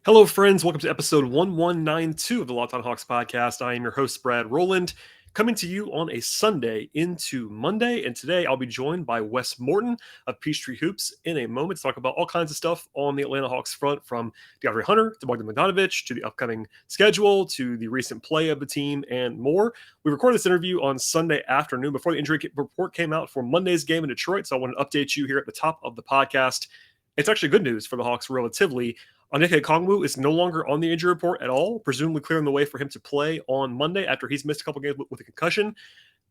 Hello, friends. Welcome to episode 1192 of the Locked On Hawks podcast. I am your host, Brad Rowland, coming to you on a Sunday into Monday. And today I'll be joined by Wes Morton of Peachtree Hoops in a moment to talk about all kinds of stuff on the Atlanta Hawks front, from DeAndre Hunter to Bogdan Bogdanovic to the upcoming schedule to the recent play of the team and more. We recorded this interview on Sunday afternoon before the injury report came out for Monday's game in Detroit. So I want to update you here at the top of the podcast. It's actually good news for the Hawks relatively. Onyeka Okongwu is no longer on the injury report at all, presumably clearing the way for him to play on Monday after he's missed a couple games with a concussion.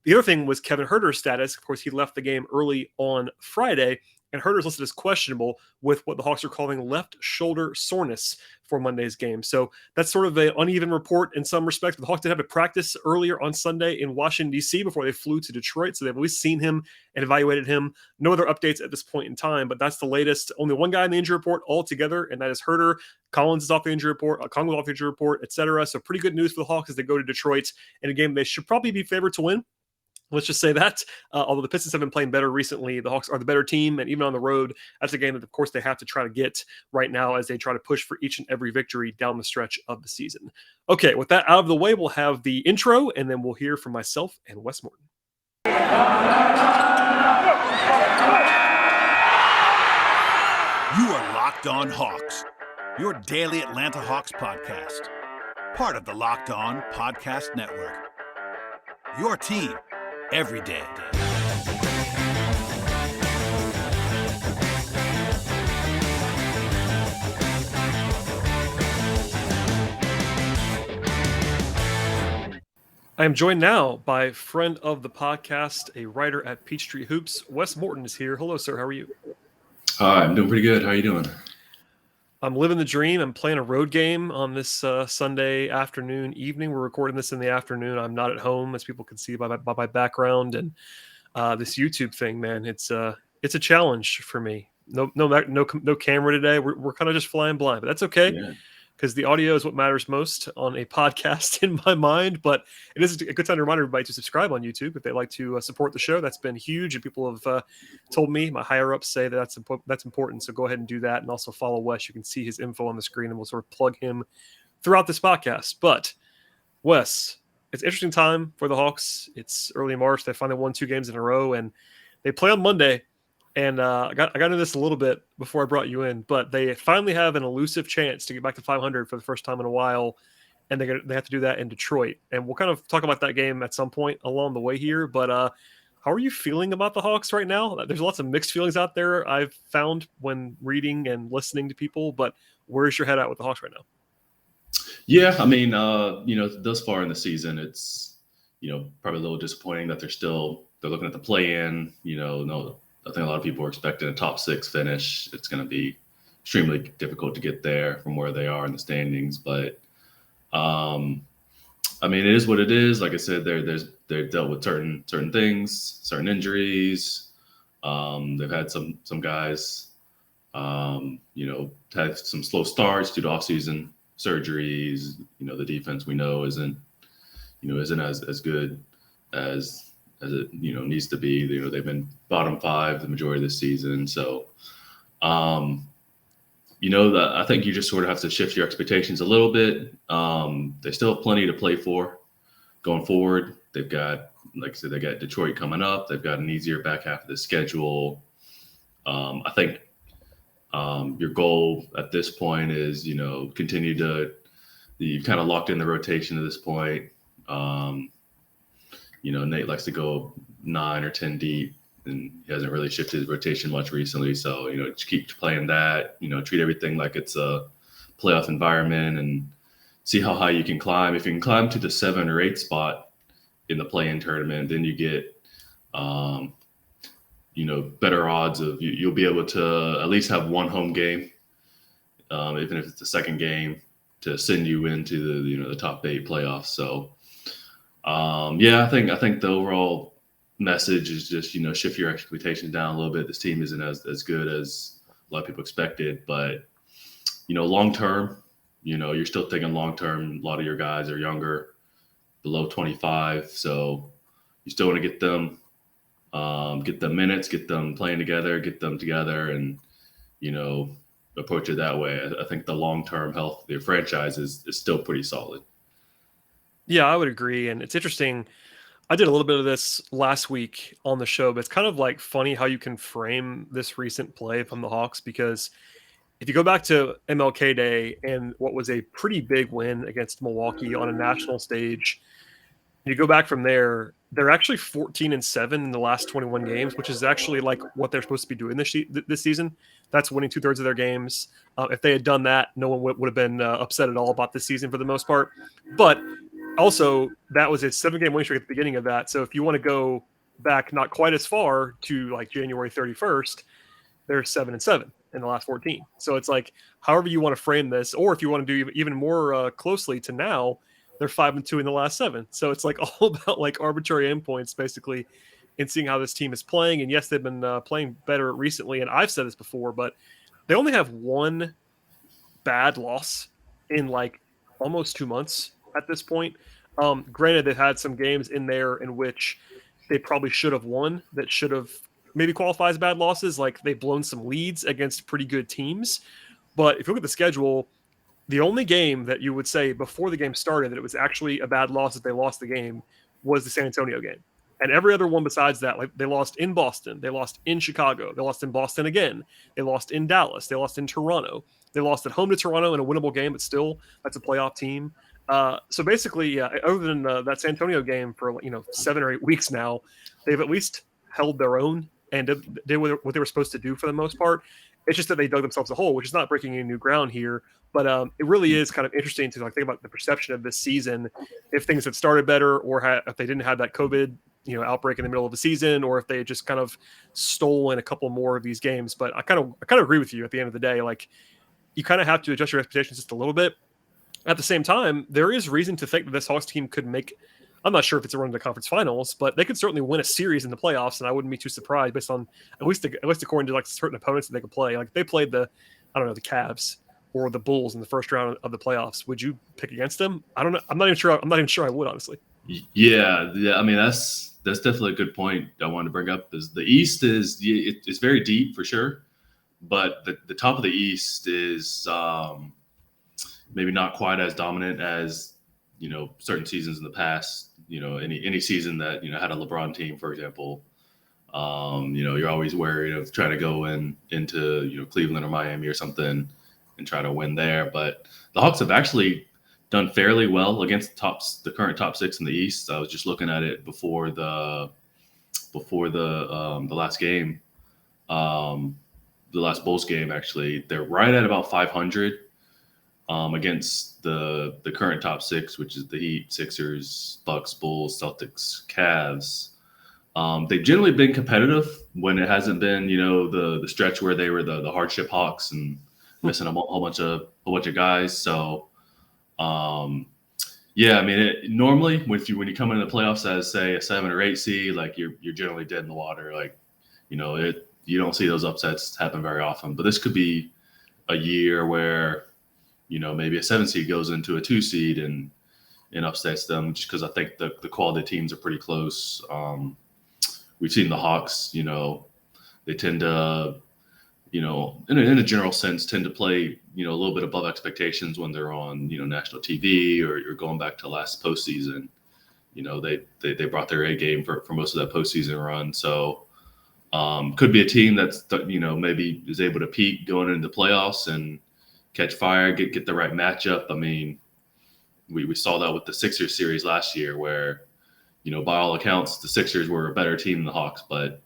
The other thing was Kevin Huerter's status. Of course, he left the game early on Friday, and Huerter's listed as questionable with what the Hawks are calling left shoulder soreness for Monday's game. So that's sort of an uneven report in some respects. But the Hawks did have a practice earlier on Sunday in Washington, D.C. before they flew to Detroit. So they've at least seen him and evaluated him. No other updates at this point in time, but that's the latest. Only one guy in the injury report altogether, and that is Huerter. Collins is off the injury report, Okongwu off the injury report, etc. So pretty good news for the Hawks as they go to Detroit in a game they should probably be favored to win. Let's just say that. Although the Pistons have been playing better recently, the Hawks are the better team, and even on the road, that's a game that, of course, they have to try to get right now as they try to push for each and every victory down the stretch of the season. Okay, with that out of the way, we'll have the intro, and then we'll hear from myself and Wes Morton. You are Locked On Hawks, your daily Atlanta Hawks podcast, part of the Locked On Podcast Network. Your team every day. I am joined now by friend of the podcast, a writer at Peachtree Hoops. Wes Morton is here. Hello, sir. How are you? Hi, I'm doing pretty good. How are you doing? I'm living the dream. I'm playing a road game on this Sunday evening. We're recording this in the afternoon. I'm not at home, as people can see by my background. And this YouTube thing, man, it's a challenge for me. No camera today. We're kind of just flying blind, but that's okay, because the audio is what matters most on a podcast in my mind. But it is a good time to remind everybody to subscribe on YouTube if they like to support the show. That's been huge, and people have told me, my higher ups say that that's important. So go ahead and do that, and also follow Wes. You can see his info on the screen, and we'll sort of plug him throughout this podcast. But Wes, it's an interesting time for the Hawks. It's early March. They finally won 2 games in a row, and they play on Monday. And I got into this a little bit before I brought you in, but they finally have an elusive chance to get back to 500 for the first time in a while, and they have to do that in Detroit. And we'll kind of talk about that game at some point along the way here. But how are you feeling about the Hawks right now? There's lots of mixed feelings out there I've found when reading and listening to people, but where's your head at with the Hawks right now? Yeah, I mean, thus far in the season, it's, probably a little disappointing that they're looking at the play-in, I think a lot of people are expecting a top 6 finish. It's going to be extremely difficult to get there from where they are in the standings. But, it is what it is. Like I said, they've dealt with certain things, certain injuries. They've had some guys, had some slow starts due to offseason surgeries. The defense we know isn't as good as it needs to be. They've been bottom 5 the majority of this season. So, I think you just sort of have to shift your expectations a little bit. They still have plenty to play for going forward. They've got, like I said, they got Detroit coming up. They've got an easier back half of the schedule. I think your goal at this point is, continue you've kind of locked in the rotation at this point. Nate likes to go 9 or 10 deep, and he hasn't really shifted his rotation much recently. So, just keep playing that, treat everything like it's a playoff environment and see how high you can climb. If you can climb to the 7 or 8 spot in the play-in tournament, then you get, better odds of you'll be able to at least have one home game, even if it's the second game, to send you into the top 8 playoffs. So, I think the overall message is just, shift your expectations down a little bit. This team isn't as good as a lot of people expected, but, long term, you're still thinking long term. A lot of your guys are younger, below 25. So you still want to get them minutes, get them playing together, and, approach it that way. I think the long-term health of their franchise is still pretty solid. Yeah, I would agree. And it's interesting. I did a little bit of this last week on the show, but it's kind of like funny how you can frame this recent play from the Hawks, because if you go back to MLK Day and what was a pretty big win against Milwaukee on a national stage, you go back from there, they're actually 14-7 in the last 21 games, which is actually like what they're supposed to be doing this season. That's winning 2/3 of their games. If they had done that, no one would have been upset at all about this season for the most part. But also, that was a 7-game winning streak at the beginning of that. So if you want to go back not quite as far to like January 31st, they're 7-7 in the last 14. So it's like, however you want to frame this, or if you want to do even more closely to now, they're 5-2 in the last 7. So it's like all about like arbitrary endpoints, basically, in seeing how this team is playing. And yes, they've been playing better recently. And I've said this before, but they only have one bad loss in like almost 2 months at this point. Granted, they've had some games in there in which they probably should have won, that should have maybe qualified as bad losses. Like they've blown some leads against pretty good teams. But if you look at the schedule, the only game that you would say before the game started that it was actually a bad loss if they lost the game was the San Antonio game. And every other one besides that, like they lost in Boston, they lost in Chicago, they lost in Boston again, they lost in Dallas, they lost in Toronto, they lost at home to Toronto in a winnable game, but still, that's a playoff team. So basically, yeah, other than that San Antonio game for 7 or 8 weeks now, they've at least held their own and did what they were supposed to do for the most part. It's just that they dug themselves a hole, which is not breaking any new ground here. But it really is kind of interesting to think about the perception of this season. If things had started better, or if they didn't have that COVID outbreak in the middle of the season, or if they had just kind of stolen a couple more of these games. But I kind of agree with you at the end of the day. Like, you kind of have to adjust your expectations just a little bit. At the same time, there is reason to think that this Hawks team could make, I'm not sure if it's a run to the conference finals, but they could certainly win a series in the playoffs, and I wouldn't be too surprised based on at least according to like certain opponents that they could play. Like they played the Cavs or the Bulls in the first round of the playoffs. Would you pick against them? I don't know. I'm not even sure I would, honestly. Yeah. I mean, that's definitely a good point I wanted to bring up. Is the East it's very deep for sure, but the top of the East is maybe not quite as dominant as certain seasons in the past. Any season that had a LeBron team, for example. You're always worried of trying to go into Cleveland or Miami or something and try to win there. But the Hawks have actually done fairly well against the current top 6 in the East. I was just looking at it before the last game, the last Bulls game. Actually, they're right at about 500 against the current top 6, which is the Heat, Sixers, Bucks, Bulls, Celtics, Cavs. They've generally been competitive when it hasn't been, the stretch where they were the hardship Hawks and missing a whole bunch of guys. So, yeah, I mean, normally when you come into the playoffs as say a 7 or 8 seed, like you're generally dead in the water. Like, you don't see those upsets happen very often. But this could be a year where maybe a 7 seed goes into a 2 seed and upsets them, just because I think the quality teams are pretty close. We've seen the Hawks, they tend to, in a general sense, tend to play, a little bit above expectations when they're on, national TV or you're going back to last postseason. They brought their A game for most of that postseason run. So could be a team that's, maybe is able to peak going into the playoffs and catch fire, get the right matchup. I mean, we saw that with the Sixers series last year where, by all accounts, the Sixers were a better team than the Hawks, but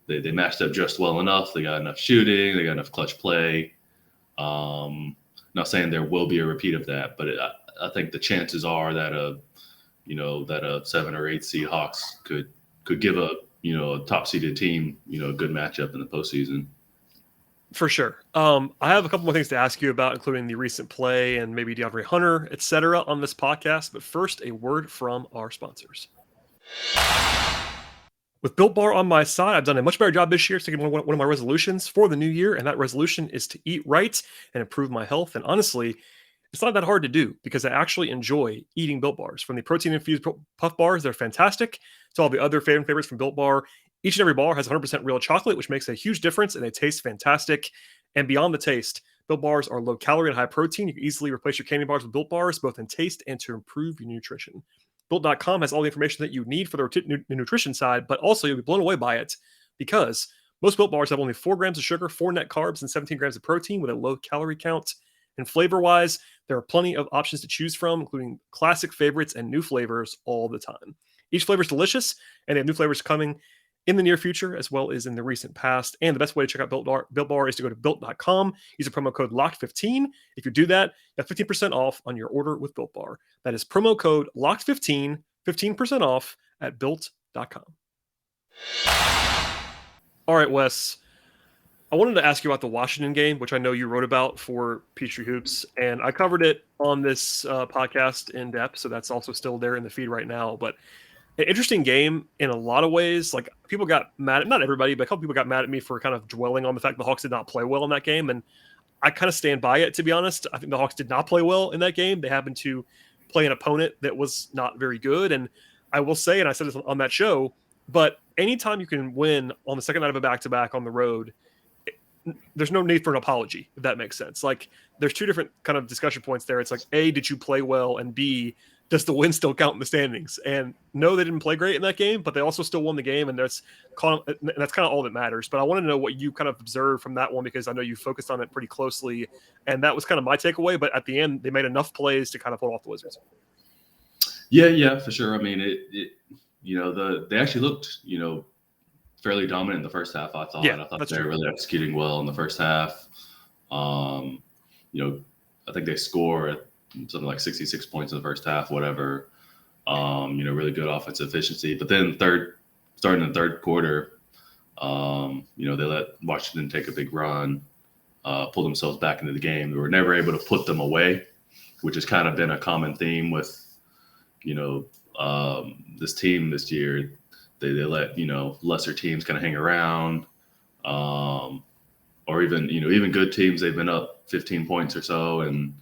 they matched up just well enough. They got enough shooting. They got enough clutch play. Not saying there will be a repeat of that, but I think the chances are that a 7 or 8 seed Hawks could give a top seeded team a good matchup in the postseason. For sure. I have a couple more things to ask you about, including the recent play and maybe DeAndre Hunter, etc. on this podcast. But first, a word from our sponsors. With Built Bar on my side, I've done a much better job this year sticking one of my resolutions for the new year, and that resolution is to eat right and improve my health. And honestly, it's not that hard to do because I actually enjoy eating Built Bars. From the protein-infused puff bars, they're fantastic, to all the other favorites from Built Bar. Each and every bar has 100% real chocolate, which makes a huge difference, and they taste fantastic. And beyond the taste, Built Bars are low calorie and high protein. You can easily replace your candy bars with Built Bars, both in taste and to improve your nutrition. Built.com has all the information that you need for the nutrition side, but also you'll be blown away by it because most Built Bars have only 4 grams of sugar, 4 net carbs, and 17 grams of protein with a low calorie count. And flavor-wise, there are plenty of options to choose from, including classic favorites and new flavors all the time. Each flavor is delicious, and they have new flavors coming in the near future as well as in the recent past. And the best way to check out Built Bar is to go to Built.com. Use a promo code LOCKED15. If you do that, you have 15% off on your order with Built Bar. That is promo code LOCKED15, 15% off at Built.com. All right, Wes. I wanted to ask you about the Washington game, which I know you wrote about for Peachtree Hoops, and I covered it on this podcast in depth, so that's also still there in the feed right now. But an interesting game in a lot of ways. Like, people got mad at, not everybody, but a couple people got mad at me for kind of dwelling on the fact the Hawks did not play well in that game, and I kind of stand by it, to be honest. I think the Hawks did not play well in that game. They happened to play an opponent that was not very good, and I will say, and I said this on that show, but anytime you can win on the second night of a back-to-back on the road, there's no need for an apology, if that makes sense. Like, there's two different kind of discussion points there. It's like, A, did you play well? And B, does the win still count in the standings? And no, they didn't play great in that game, but they also still won the game, and that's kind of all that matters. But I want to know what you kind of observed from that one, because I know you focused on it pretty closely, and that was kind of my takeaway. But at the end, they made enough plays to kind of pull off the Wizards. Yeah, for sure. I mean, they actually looked, fairly dominant in the first half. I thought they were really executing well in the first half. I think they scored something like 66 points in the first half, whatever. Really good offensive efficiency. But then starting in the third quarter, they let Washington take a big run, pull themselves back into the game. They were never able to put them away, which has kind of been a common theme with, this team this year. They let, lesser teams kind of hang around, or even good teams, they've been up 15 points or so and,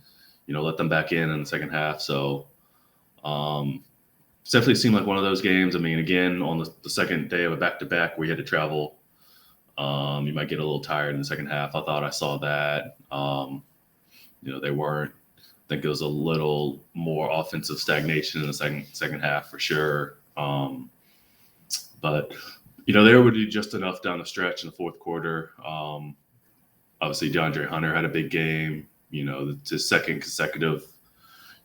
let them back in the second half. So it's definitely seemed like one of those games. I mean, again, on the second day of a back-to-back, we had to travel. You might get a little tired in the second half. I thought I saw that. They weren't. I think it was a little more offensive stagnation in the second half for sure. But, they were able to do just enough down the stretch in the fourth quarter. Obviously, DeAndre Hunter had a big game. It's his second consecutive,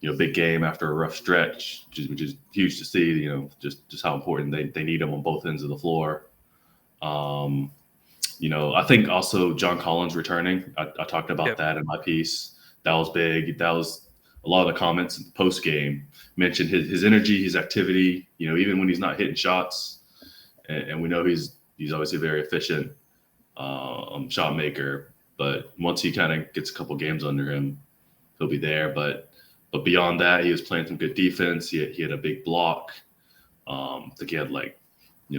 big game after a rough stretch, which is huge to see, just how important they need him on both ends of the floor. I think also John Collins returning. I talked about that in my piece. That was big. That was a lot of the comments in the post game mentioned his energy, his activity, even when he's not hitting shots. And we know he's obviously a very efficient shot maker. But once he kind of gets a couple games under him, he'll be there. But beyond that, he was playing some good defense. He had a big block. I think he had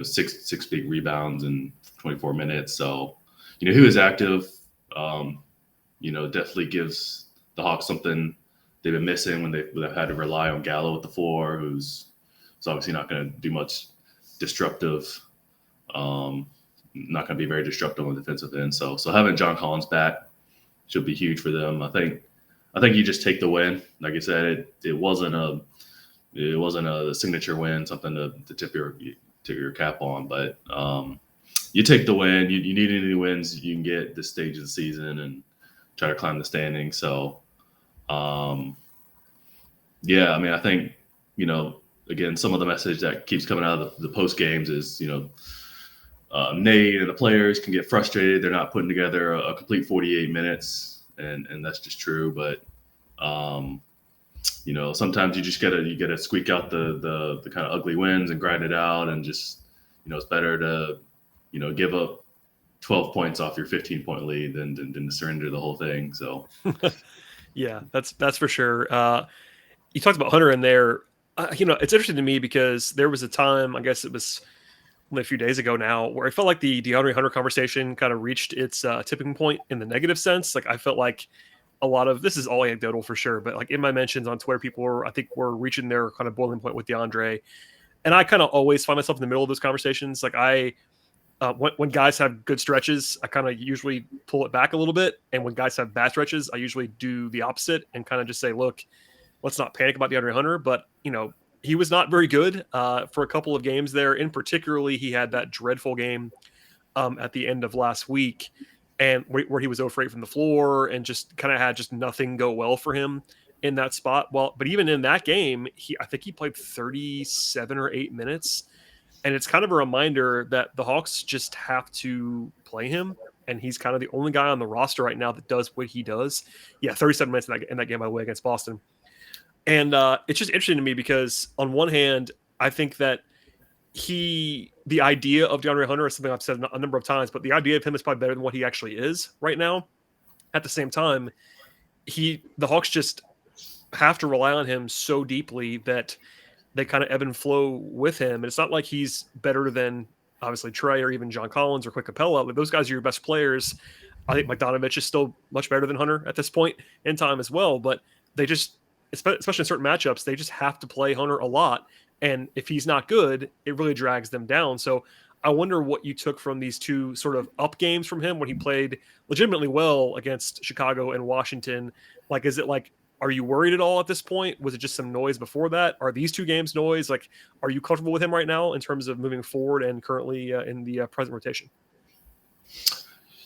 six big rebounds in 24 minutes. So, he was active. Definitely gives the Hawks something they've been missing when they've had to rely on Gallo at the 4, who's obviously not going to do much disruptive. Not going to be very disruptive on the defensive end. So having John Collins back should be huge for them. I think you just take the win. Like I said, it wasn't a signature win, something to tip your cap on. But you take the win. You need any wins you can get this stage of the season and try to climb the standings. So, I mean, I think, again, some of the message that keeps coming out of the post games is, Nate and the players can get frustrated. They're not putting together a complete 48 minutes, and that's just true. But, sometimes you just gotta squeak out the kind of ugly wins and grind it out, and just, it's better to, give up 12 points off your 15-point lead than to surrender the whole thing. So, yeah, that's for sure. You talked about Hunter in there. It's interesting to me because there was a time, I guess it was only a few days ago now, where I felt like the DeAndre Hunter conversation kind of reached its tipping point in the negative sense. Like, I felt like a lot of this is all anecdotal for sure, but like in my mentions on Twitter, people were reaching their kind of boiling point with DeAndre, and I kind of always find myself in the middle of those conversations. Like, I When guys have good stretches, I kind of usually pull it back a little bit. And when guys have bad stretches, I usually do the opposite and kind of just say, look, let's not panic about DeAndre Hunter. But, he was not very good for a couple of games there. In particularly, he had that dreadful game at the end of last week, and where he was 0 for 8 from the floor and just kind of had just nothing go well for him in that spot. Well, but even in that game, I think he played 37 or 8 minutes. And it's kind of a reminder that the Hawks just have to play him. And he's kind of the only guy on the roster right now that does what he does. Yeah, 37 minutes in that game, by the way, against Boston. And it's just interesting to me because on one hand, I think that the idea of DeAndre Hunter is something I've said a number of times, but the idea of him is probably better than what he actually is right now. At the same time, the Hawks just have to rely on him so deeply that they kind of ebb and flow with him. And it's not like he's better than obviously Trey or even John Collins or Quick Capella. Like, those guys are your best players. I think Bogdanovic is still much better than Hunter at this point in time as well. But they just, especially in certain matchups, they just have to play Hunter a lot. And if he's not good, it really drags them down. So I wonder what you took from these two sort of up games from him when he played legitimately well against Chicago and Washington. Like, is it like, are you worried at all at this point? Was it just some noise before that? Are these two games noise? Like, are you comfortable with him right now in terms of moving forward and currently in the present rotation?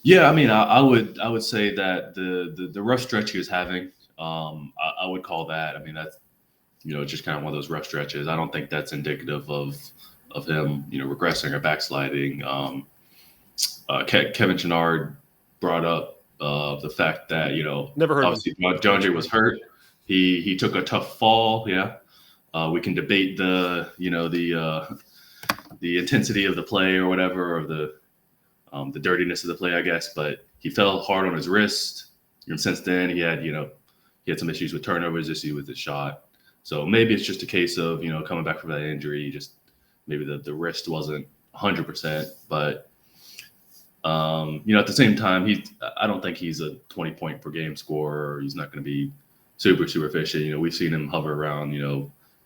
Yeah, I mean, I would say that the rough stretch he was having, I would call that. I mean, that's just kind of one of those rough stretches. I don't think that's indicative of him, regressing or backsliding. Kevin Chouinard brought up the fact that never heard obviously DeAndre was hurt. He took a tough fall. Yeah, we can debate the intensity of the play or whatever, or the dirtiness of the play, I guess. But he fell hard on his wrist. And since then, he had some issues with turnovers, issues with his shot. So maybe it's just a case of coming back from that injury. Just maybe the wrist wasn't 100%, but. At the same time, I don't think he's a 20-point per game scorer. He's not going to be super efficient. We've seen him hover around,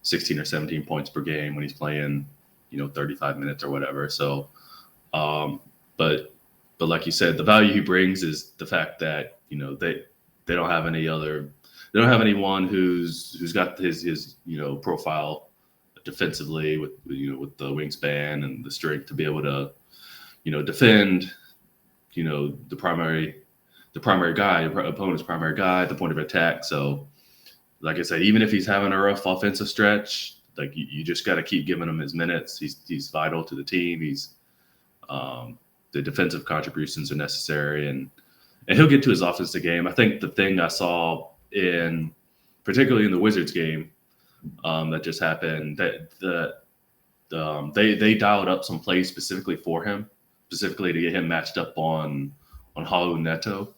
16 or 17 points per game when he's playing, 35 minutes or whatever. So, but like you said, the value he brings is the fact that, they don't have anyone who's got his profile defensively with the wingspan and the strength to be able to, defend, the primary guy, opponent's primary guy, the point of attack. So, like I said, even if he's having a rough offensive stretch, like you just got to keep giving him his minutes. He's vital to the team. He's the defensive contributions are necessary, and he'll get to his offensive game. I think the thing I saw particularly in the Wizards game that just happened, that they dialed up some plays specifically for him. Specifically to get him matched up on Halu Neto.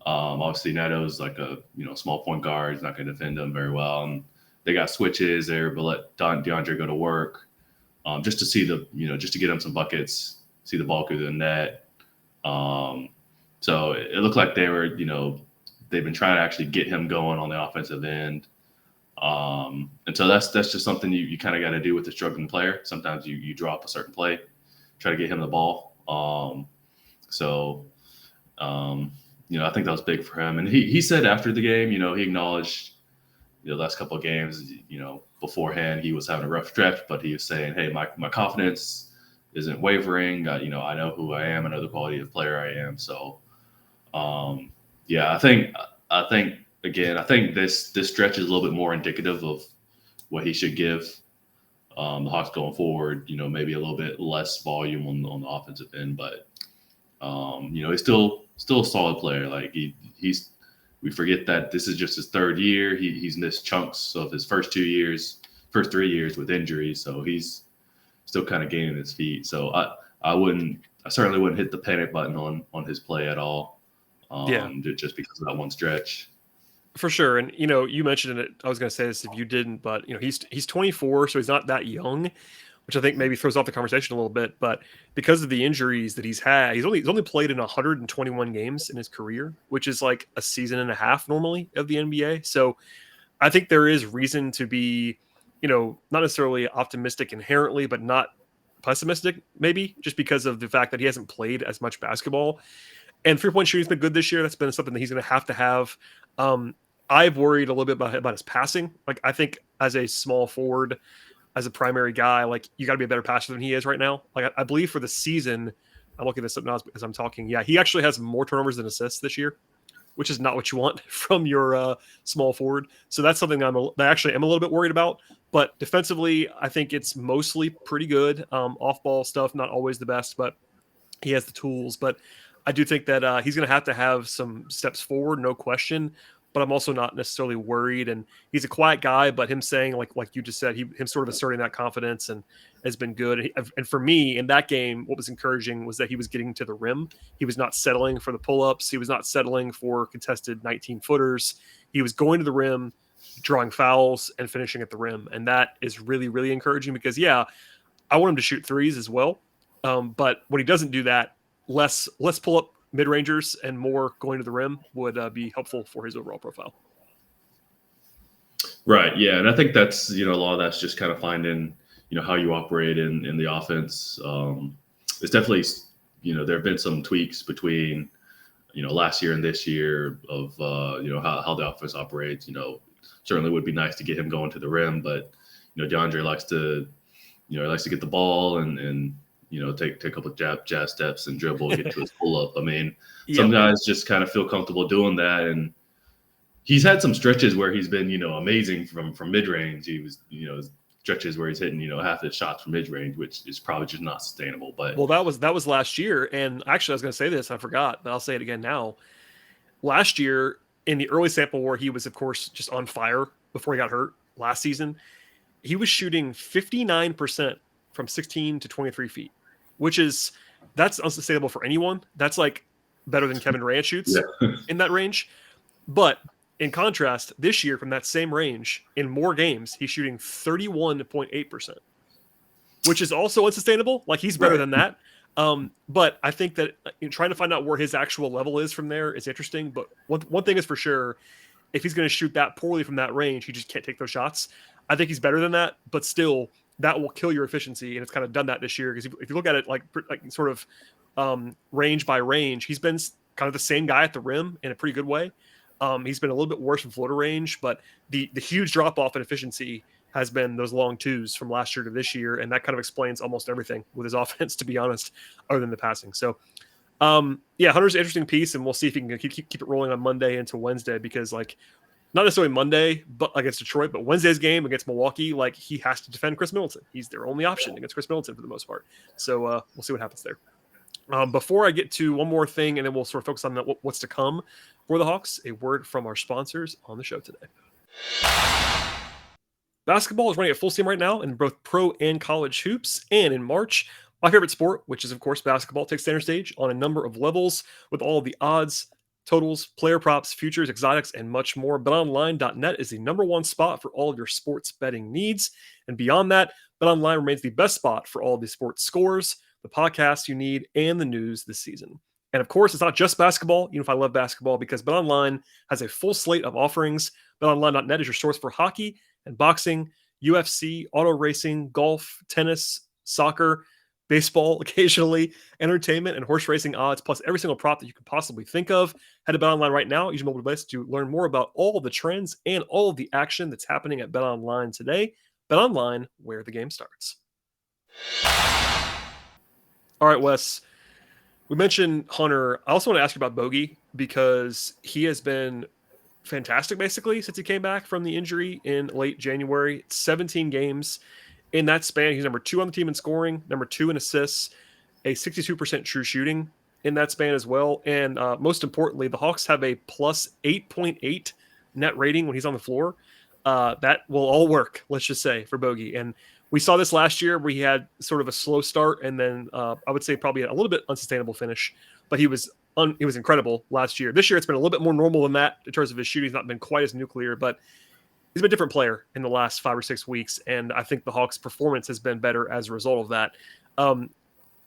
Obviously, Neto's like a small point guard. He's not going to defend him very well. And they got switches there, but let DeAndre go to work just to see just to get him some buckets, see the ball through the net. So it looked like they were they've been trying to actually get him going on the offensive end. And so that's just something you kind of got to do with a struggling player. Sometimes you drop a certain play, try to get him the ball. I think that was big for him. And he said after the game, he acknowledged the last couple of games, beforehand he was having a rough stretch, but he was saying, hey, my confidence isn't wavering. I know who I am. I know the quality of player I am. So, I think this stretch is a little bit more indicative of what he should give the Hawks going forward. Maybe a little bit less volume on the offensive end, but he's still a solid player. Like we forget that this is just his third year. He's missed chunks of his first 3 years with injuries, so he's still kind of gaining his feet. So I certainly wouldn't hit the panic button on his play at all. Just because of that one stretch. For sure. And, you mentioned it. I was going to say this if you didn't, but, he's 24, so he's not that young, which I think maybe throws off the conversation a little bit. But because of the injuries that he's had, he's only played in 121 games in his career, which is like a season and a half normally of the NBA. So I think there is reason to be, not necessarily optimistic inherently, but not pessimistic, maybe, just because of the fact that he hasn't played as much basketball. And 3-point shooting's been good this year. That's been something that he's going to have. I've worried a little bit about his passing. Like, I think as a small forward, as a primary guy, like, you got to be a better passer than he is right now. Like, I believe for the season, I'm looking this up now as I'm talking. Yeah, he actually has more turnovers than assists this year, which is not what you want from your small forward. So that's something that I actually am a little bit worried about. But defensively, I think it's mostly pretty good. Off-ball stuff, not always the best, but he has the tools. But I do think that he's going to have some steps forward, no question. But I'm also not necessarily worried. And he's a quiet guy, but him saying, like you just said, him sort of asserting that confidence and has been good. And for me, in that game, what was encouraging was that he was getting to the rim. He was not settling for the pull-ups. He was not settling for contested 19-footers. He was going to the rim, drawing fouls, and finishing at the rim. And that is really, really encouraging because, yeah, I want him to shoot threes as well. But when he doesn't do that, less pull-up mid-rangers and more going to the rim would be helpful for his overall profile. Right. Yeah. And I think that's, a lot of that's just kind of finding, how you operate in the offense. It's definitely, there have been some tweaks between, last year and this year of, how the offense operates. Certainly would be nice to get him going to the rim, but, DeAndre likes to get the ball and take a couple of jab steps and dribble, get to his pull up. I mean, some guys just kind of feel comfortable doing that. And he's had some stretches where he's been, amazing from mid range. He was, stretches where he's hitting, half his shots from mid range, which is probably just not sustainable. But that was last year. And actually, I was going to say this, I forgot, but I'll say it again now. Last year, in the early sample where he was, of course, just on fire before he got hurt last season, he was shooting 59% from 16 to 23 feet, that's unsustainable for anyone. That's like better than Kevin Durant shoots in that range. But in contrast, this year from that same range, in more games, he's shooting 31.8%, which is also unsustainable. Like, he's better than that. But I think that trying to find out where his actual level is from there is interesting. But one thing is for sure, if he's going to shoot that poorly from that range, he just can't take those shots. I think he's better than that, but still, that will kill your efficiency. And it's kind of done that this year. Because if you look at it like sort of range by range, he's been kind of the same guy at the rim in a pretty good way. He's been a little bit worse in floater range, but the huge drop off in efficiency has been those long twos from last year to this year. And that kind of explains almost everything with his offense, to be honest, other than the passing. So, Hunter's an interesting piece, and we'll see if he can keep it rolling on Monday into Wednesday, because not necessarily Monday, but against Detroit, but Wednesday's game against Milwaukee, he has to defend Chris Middleton. He's their only option against Chris Middleton for the most part. So we'll see what happens there. Before I get to one more thing, and then we'll sort of focus on what's to come for the Hawks, a word from our sponsors on the show today. Basketball is running at full steam right now in both pro and college hoops. And in March, my favorite sport, which is, of course, basketball, takes center stage on a number of levels with all of the odds, totals, player props, futures, exotics, and much more. BetOnline.net is the number one spot for all of your sports betting needs. And beyond that, BetOnline remains the best spot for all of the sports scores, the podcasts you need, and the news this season. And of course, it's not just basketball, even if I love basketball, because BetOnline has a full slate of offerings. BetOnline.net is your source for hockey and boxing, UFC, auto racing, golf, tennis, soccer, baseball occasionally, entertainment, and horse racing odds, plus every single prop that you could possibly think of. Head to BetOnline right now. Use your mobile device to learn more about all of the trends and all of the action that's happening at BetOnline today. BetOnline, where the game starts. All right, Wes. We mentioned Hunter. I also want to ask you about Bogey, because he has been fantastic basically since he came back from the injury in late January. 17 games. In that span, he's number 2 on the team in scoring, number 2 in assists, a 62% true shooting in that span as well. And most importantly, the Hawks have a plus 8.8 net rating when he's on the floor. That will all work, let's just say, for Bogey. And we saw this last year where he had sort of a slow start and then I would say probably a little bit unsustainable finish, but he was incredible last year. This year, it's been a little bit more normal than that in terms of his shooting. He's not been quite as nuclear, but he's been a different player in the last 5 or 6 weeks, and I think the Hawks' performance has been better as a result of that.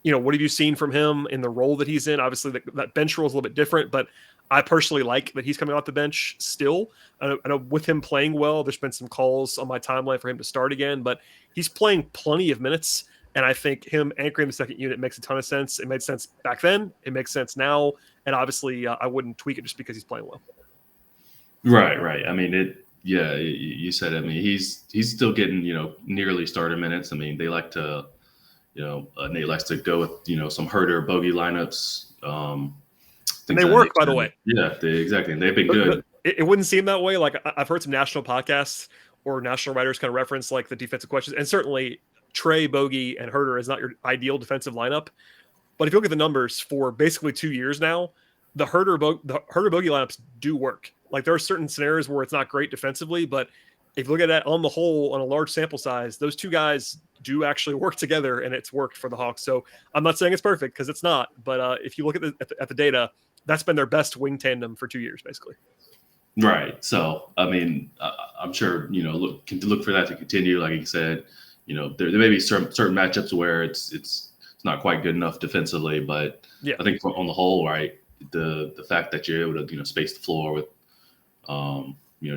What have you seen from him in the role that he's in? Obviously, that bench role is a little bit different, but I personally like that he's coming off the bench still. I know with him playing well, there's been some calls on my timeline for him to start again, but he's playing plenty of minutes, And I think him anchoring the second unit makes a ton of sense. It made sense back then. It makes sense now. And obviously, I wouldn't tweak it just because he's playing well. Right. I mean, you said it. I mean, he's still getting, nearly starter minutes. I mean, they like to, Nate likes to go with, some Herter bogey lineups. And they work, by the way. Yeah, exactly. And they've been good. It wouldn't seem that way. Like, I've heard some national podcasts or national writers kind of reference like the defensive questions. And certainly Trey, Bogey, and Herter is not your ideal defensive lineup. But if you look at the numbers for basically 2 years now, the Herter Bogey lineups do work. Like, there are certain scenarios where it's not great defensively, but if you look at that on the whole, on a large sample size, those two guys do actually work together, and it's worked for the Hawks. So I'm not saying it's perfect because it's not, but if you look at the data, that's been their best wing tandem for 2 years, basically. Right. So, I mean, I'm sure, look for that to continue. Like you said, there may be certain matchups where it's not quite good enough defensively, but yeah. I think on the whole, right, the fact that you're able to, space the floor with,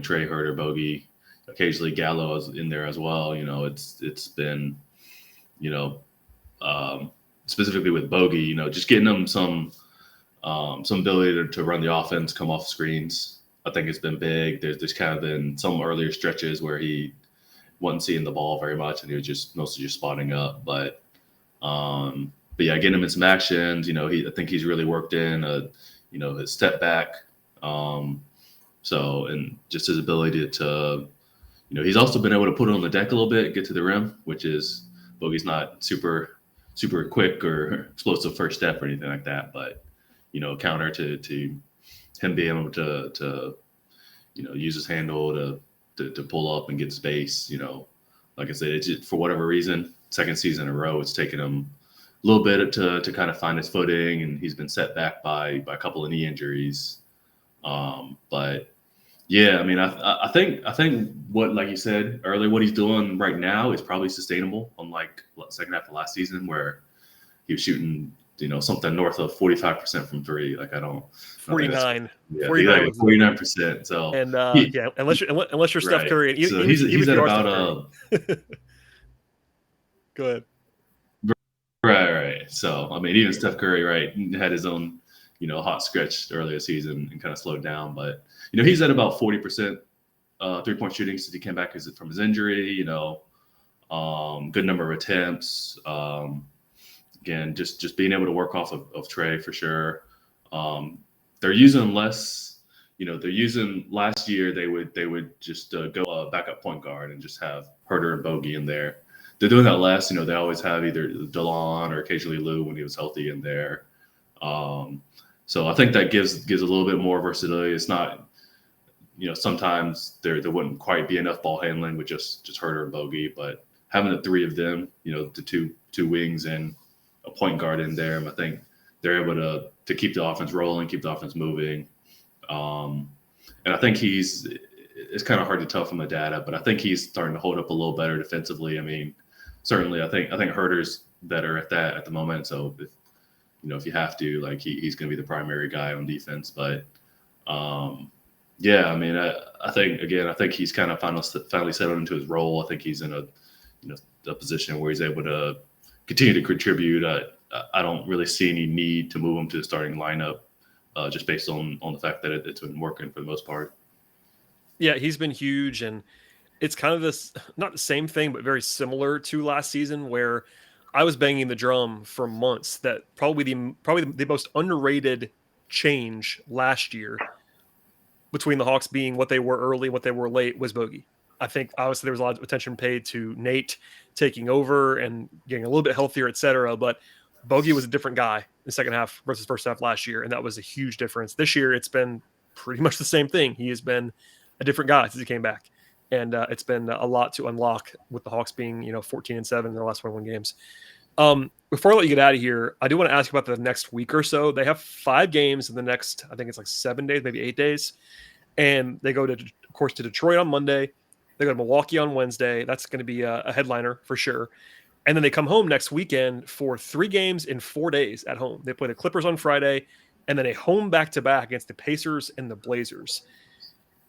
Trey, Herter, Bogey, occasionally Gallo is in there as well. It's been, specifically with Bogey, just getting them some ability to run the offense, come off screens. I think it's been big. There's kind of been some earlier stretches where he wasn't seeing the ball very much, and he was just mostly just spotting up. But yeah, getting him in some actions. I think he's really worked in his step back. So, and just his ability to he's also been able to put it on the deck a little bit, get to the rim, which is Bogey's not super quick or explosive first step or anything like that, but counter to him being able to use his handle to pull up and get space. Like I said, it's just, for whatever reason, second season in a row, it's taken him a little bit to kind of find his footing, and he's been set back by a couple of knee injuries. But yeah, I mean, I think what, like you said earlier, what he's doing right now is probably sustainable, unlike second half of last season where he was shooting, something north of 45% from three. Like 49. 49%. So, and yeah, unless you're Steph right. Curry, so he's at about Go ahead. Right. So, I mean, even Steph Curry, right, had his own, hot stretch earlier this season and kind of slowed down. But, he's at about 40% 3-point shooting since he came back from his injury, good number of attempts. Again, just being able to work off of Trey for sure. They're using less, they're using last year, they would just go a backup point guard and just have Herter and Bogey in there. They're doing that less. They always have either DeLon or occasionally Lou when he was healthy in there. So I think that gives a little bit more versatility. It's not, sometimes there wouldn't quite be enough ball handling with just Herter and Bogey, but having the three of them, the two wings and a point guard in there, I think they're able to keep the offense rolling, keep the offense moving. And I think it's kind of hard to tell from the data, but I think he's starting to hold up a little better defensively. I mean, certainly I think Herter's better at that at the moment. So if you have to, like, he's going to be the primary guy on defense. But yeah, I mean, I think he's kind of finally settled into his role. I think he's in a position where he's able to continue to contribute. I don't really see any need to move him to the starting lineup, just based on the fact that it's been working for the most part. Yeah, he's been huge, and it's kind of this, not the same thing, but very similar to last season, where I was banging the drum for months that probably the most underrated change last year between the Hawks being what they were early and what they were late was Bogey. I think obviously there was a lot of attention paid to Nate taking over and getting a little bit healthier, et cetera. But Bogey was a different guy in the second half versus first half last year, and that was a huge difference. This year, it's been pretty much the same thing. He has been a different guy since he came back, and it's been a lot to unlock with the Hawks being 14-7 in their last 21 games. Before I let you get out of here, I do want to ask you about the next week or so. They have 5 games in the next, I think it's like 7 days, maybe 8 days, and they go to Detroit on Monday. They go to Milwaukee on Wednesday. That's going to be a headliner for sure. And then they come home next weekend for 3 games in 4 days at home. They play the Clippers on Friday, and then a home back-to-back against the Pacers and the Blazers.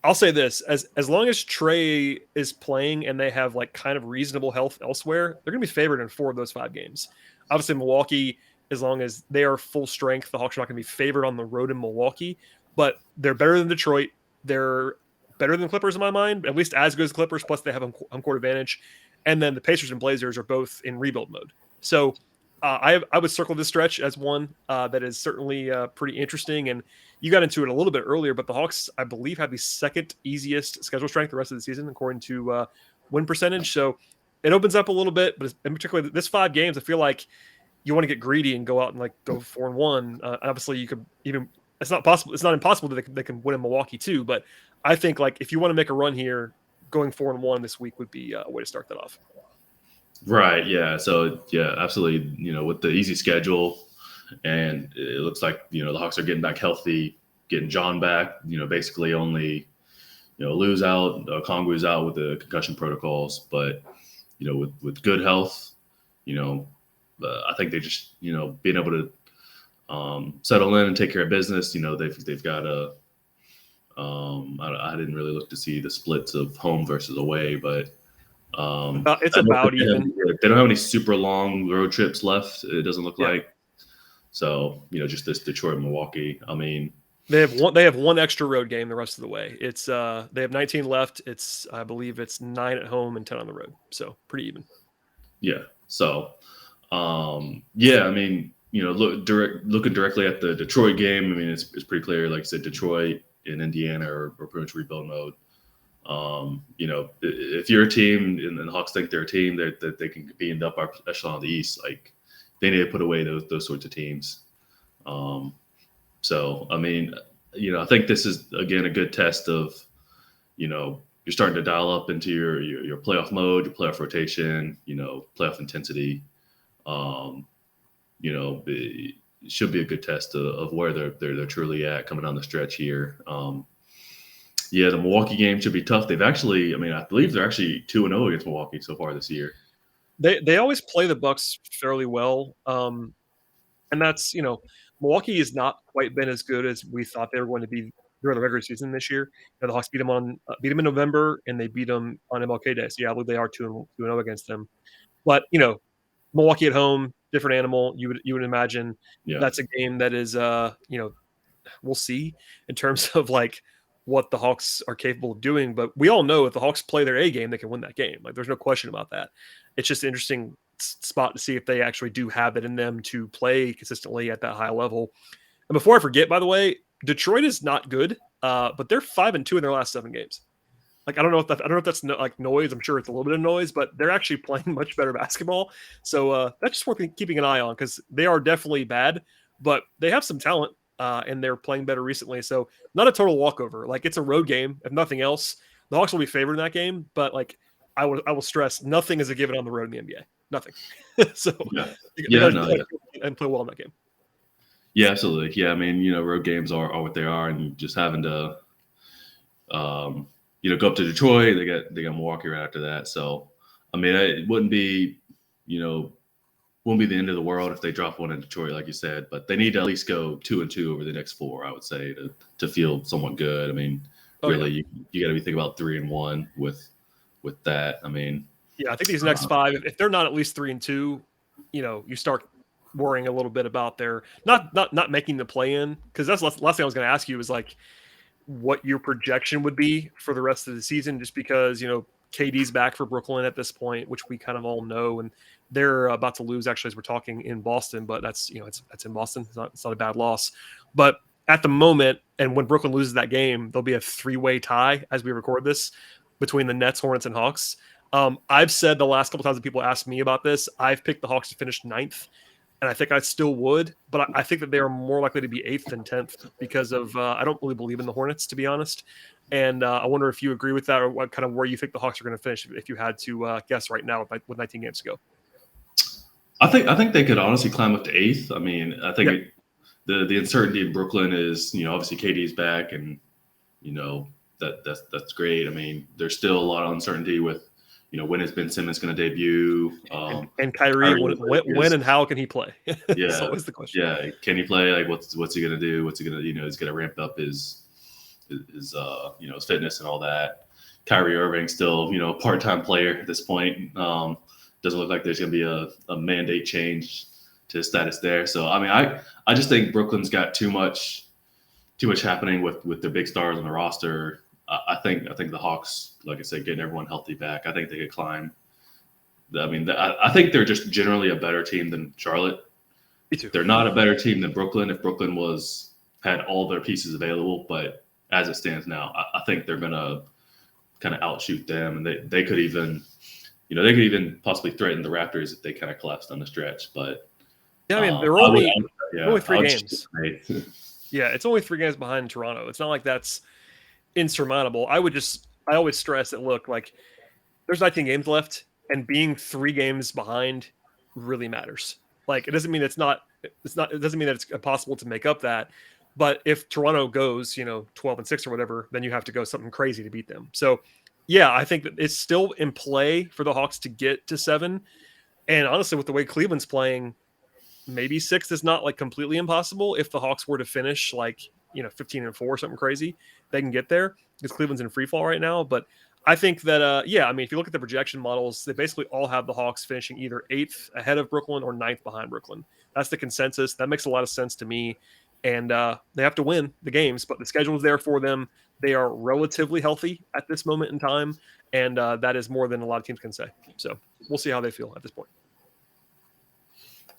I'll say this: as long as Trey is playing and they have like kind of reasonable health elsewhere, they're going to be favored in 4 of those 5 games. Obviously, Milwaukee, as long as they are full strength, the Hawks are not going to be favored on the road in Milwaukee. But they're better than Detroit. They're better than Clippers in my mind, at least as good as Clippers. Plus, they have home court advantage. And then the Pacers and Blazers are both in rebuild mode. So I would circle this stretch as one that is certainly pretty interesting. And you got into it a little bit earlier, but the Hawks, I believe, have the second easiest schedule strength the rest of the season, according to win percentage. So it opens up a little bit, but in particular, this 5 games, I feel like you want to get greedy and go out and like go 4-1. Obviously, you could even. It's not possible. It's not impossible that they can win in Milwaukee too. But I think like if you want to make a run here, going 4-1 this week would be a way to start that off. Right. Yeah. So yeah, absolutely. With the easy schedule, and it looks like the Hawks are getting back healthy, getting John back. Basically only lose out, Kongu's out with the concussion protocols, but with good health, I think they just being able to settle in and take care of business. They've got a. I didn't really look to see the splits of home versus away, but it's about even. They don't have any super long road trips left. It doesn't look like. So just this Detroit, Milwaukee. I mean, they have one extra road game the rest of the way. It's they have 19 left. I believe it's 9 at home and 10 on the road. So pretty even. Yeah. So, I mean, looking directly at the Detroit game. I mean, it's pretty clear. Like I said, Detroit and Indiana are pretty much rebuild mode. If you're a team and the Hawks think they're a team that they can be in the upper echelon of the East, like they need to put away those sorts of teams. So, I mean, I think this is, again, a good test of, you're starting to dial up into your playoff mode, your playoff rotation, playoff intensity. It should be a good test of where they're truly at coming down the stretch here. The Milwaukee game should be tough. They've actually, I believe they're actually 2-0 against Milwaukee so far this year. They always play the Bucks fairly well, and that's Milwaukee has not quite been as good as we thought they were going to be during the regular season this year. The Hawks beat them in November, and they beat them on MLK Day. So yeah, I believe they are 2-0 against them. But Milwaukee at home, different animal. You would imagine that's a game that is we'll see in terms of like what the Hawks are capable of doing. But we all know if the Hawks play their A game, they can win that game. Like there's no question about that. It's just an interesting spot to see if they actually do have it in them to play consistently at that high level. And before I forget, by the way, Detroit is not good, but they're 5-2 in their last 7 games. Like I don't know if that's like noise. I'm sure it's a little bit of noise, but they're actually playing much better basketball. So that's just worth keeping an eye on because they are definitely bad, but they have some talent and they're playing better recently. So not a total walkover. Like it's a road game, if nothing else. The Hawks will be favored in that game, but like I will stress, nothing is a given on the road in the NBA. Nothing. So and play well in that game. Yeah, absolutely. Yeah, I mean, road games are what they are, and just having to, go up to Detroit. They got Milwaukee right after that. So, I mean, it wouldn't be the end of the world if they drop one in Detroit, like you said. But they need to at least go 2-2 over the next 4, I would say, to feel somewhat good. I mean, you got to be thinking about 3-1 with that. I mean, yeah, I think these next 5, if they're not at least 3-2, you start worrying a little bit about their not making the play in, because that's the last thing I was going to ask you is like what your projection would be for the rest of the season, just because KD's back for Brooklyn at this point, which we kind of all know, and they're about to lose actually as we're talking in Boston, but that's it's in Boston. It's not a bad loss, but at the moment, and when Brooklyn loses that game, there'll be a 3-way tie as we record this between the Nets, Hornets, and Hawks. I've said the last couple times that people asked me about this, I've picked the Hawks to finish 9th. And I think I still would, but I think that they are more likely to be 8th than 10th because of I don't really believe in the Hornets, to be honest. And I wonder if you agree with that, or what kind of where you think the Hawks are going to finish if you had to guess right now with 19 games to go. I think they could honestly climb up to 8th. I mean, I think the uncertainty in Brooklyn is obviously KD's back, and that's great. I mean, there's still a lot of uncertainty with. When is Ben Simmons going to debut? And Kyrie, when and how can he play? That's always the question. Yeah, can he play? Like, what's he going to do? What's he going to, he's going to ramp up his his fitness and all that. Kyrie Irving still, a part-time player at this point. Doesn't look like there's going to be a mandate change to his status there. So, I mean, I just think Brooklyn's got too much happening with the big stars on the roster. I think the Hawks, like I said, getting everyone healthy back, I think they could climb. I mean, I think they're just generally a better team than Charlotte. Me too. They're not a better team than Brooklyn if Brooklyn had all their pieces available. But as it stands now, I think they're going to kind of outshoot them. And they could even, they could even possibly threaten the Raptors if they kind of collapsed on the stretch. But yeah, I mean, they're only 3 games. Yeah, it's only 3 games behind Toronto. It's not like that's insurmountable. I always stress that, look, like there's 19 games left, and being 3 games behind really matters. Like, it doesn't mean it doesn't mean that it's impossible to make up that. But if Toronto goes, 12-6 or whatever, then you have to go something crazy to beat them. So, yeah, I think that it's still in play for the Hawks to get to 7. And honestly, with the way Cleveland's playing, maybe 6 is not like completely impossible. If the Hawks were to finish like 15-4 or something crazy, they can get there because Cleveland's in free fall right now. But I think that I mean, if you look at the projection models, they basically all have the Hawks finishing either 8th ahead of Brooklyn or 9th behind Brooklyn. That's the consensus. That makes a lot of sense to me. And they have to win the games, but the schedule is there for them. They are relatively healthy at this moment in time, and that is more than a lot of teams can say. So we'll see how they feel at this point.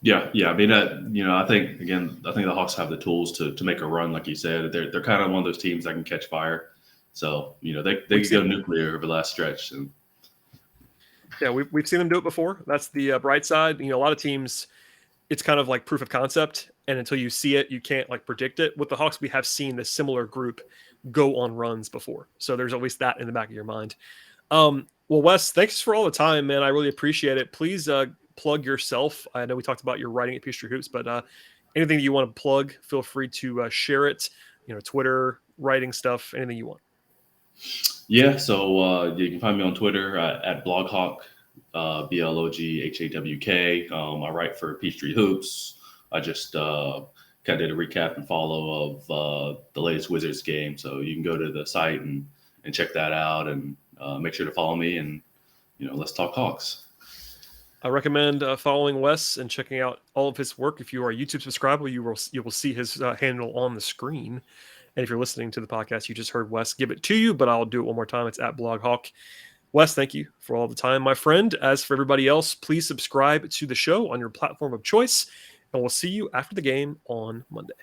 Yeah. I mean, I think the Hawks have the tools to make a run, like you said. They're kind of one of those teams that can catch fire. So they could go nuclear over the last stretch. And yeah, we've seen them do it before. That's the bright side. A lot of teams, it's kind of like proof of concept, and until you see it, you can't like predict it. With the Hawks, we have seen this similar group go on runs before, so there's at least that in the back of your mind. Well, Wes, thanks for all the time, man. I really appreciate it. Please plug yourself. I know we talked about your writing at Peachtree Hoops, but anything that you want to plug, feel free to share it. Twitter, writing stuff, anything you want. Yeah, so you can find me on Twitter at BlogHawk, BLOGHAWK. I write for Peachtree Hoops. I just kind of did a recap and follow of the latest Wizards game. So you can go to the site and check that out, and make sure to follow me, and let's talk Hawks. I recommend following Wes and checking out all of his work. If you are a YouTube subscriber, you will see his handle on the screen. And if you're listening to the podcast, you just heard Wes give it to you, but I'll do it one more time. It's at BlogHawk. Wes, thank you for all the time, my friend. As for everybody else, please subscribe to the show on your platform of choice, and we'll see you after the game on Monday.